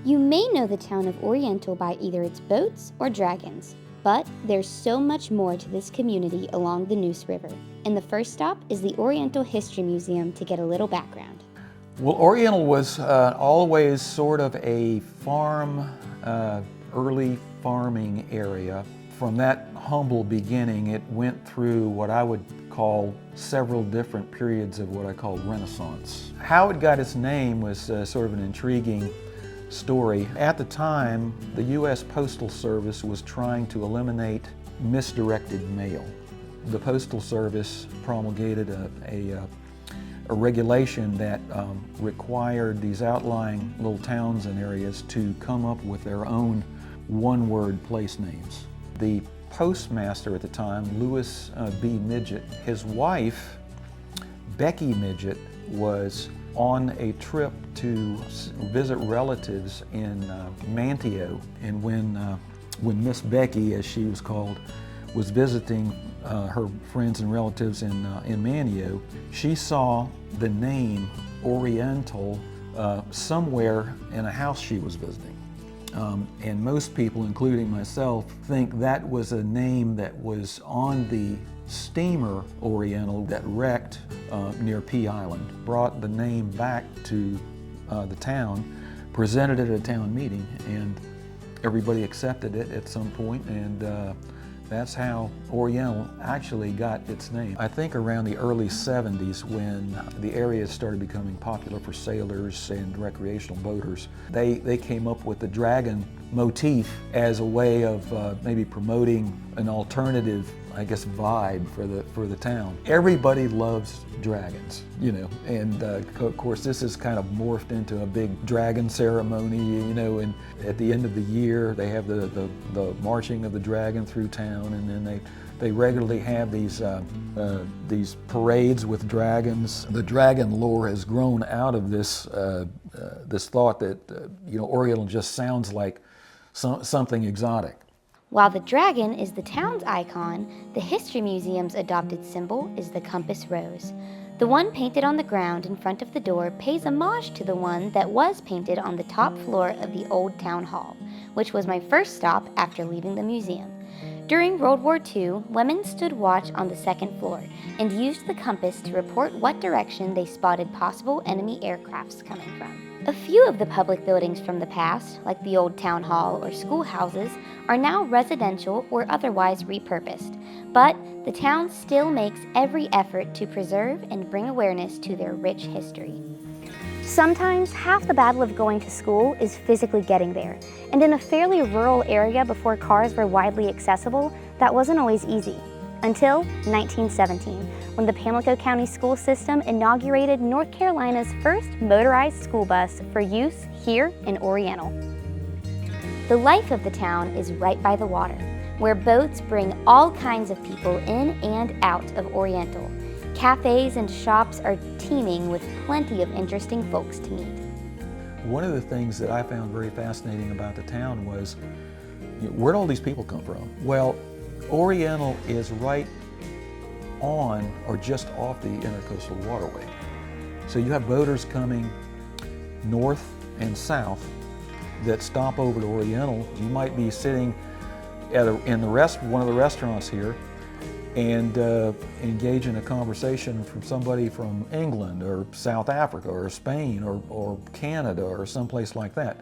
You may know the town of Oriental by either its boats or dragons, but there's so much more to this community along the Neuse River. And the first stop is the Oriental History Museum to get a little background. Well, Oriental was always sort of a farm, early farming area. From that humble beginning, it went through what I would call several different periods of what I call Renaissance. How it got its name was sort of an intriguing story. At the time, the U.S. Postal Service was trying to eliminate misdirected mail. The Postal Service promulgated a regulation that required these outlying little towns and areas to come up with their own one-word place names. The postmaster at the time, Lewis B. Midget, his wife, Becky Midget, was on a trip to visit relatives in Manteo, and when Miss Becky, as she was called, was visiting her friends and relatives in Manteo, she saw the name Oriental somewhere in a house she was visiting. And most people, including myself, think that was a name that was on the steamer Oriental that wrecked near Pea Island. Brought the name back to the town, presented it at a town meeting, and everybody accepted it at some point, and that's how Oriental actually got its name. I think around the early 70s, when the area started becoming popular for sailors and recreational boaters, they came up with the dragon motif as a way of maybe promoting an alternative, I guess, vibe for the town. Everybody loves dragons, you know, and of course this is kind of morphed into a big dragon ceremony, you know, and at the end of the year they have the marching of the dragon through town, and then they regularly have these parades with dragons. The dragon lore has grown out of this this thought that you know, Oriental just sounds like something exotic. While the dragon is the town's icon, the History Museum's adopted symbol is the compass rose. The one painted on the ground in front of the door pays homage to the one that was painted on the top floor of the old town hall, which was my first stop after leaving the museum. During World War II, women stood watch on the second floor and used the compass to report what direction they spotted possible enemy aircrafts coming from. A few of the public buildings from the past, like the old town hall or schoolhouses, are now residential or otherwise repurposed, but the town still makes every effort to preserve and bring awareness to their rich history. Sometimes half the battle of going to school is physically getting there, and in a fairly rural area before cars were widely accessible, that wasn't always easy. Until 1917, when the Pamlico County school system inaugurated North Carolina's first motorized school bus for use here in Oriental. The life of the town is right by the water, where boats bring all kinds of people in and out of Oriental. Cafes and shops are teeming with plenty of interesting folks to meet. One of the things that I found very fascinating about the town was, you know, where'd all these people come from? Well, Oriental is right on or just off the Intercoastal Waterway. So you have boaters coming north and south that stop over to Oriental. You might be sitting at one of the restaurants here and engage in a conversation from somebody from England or South Africa or Spain or Canada or someplace like that.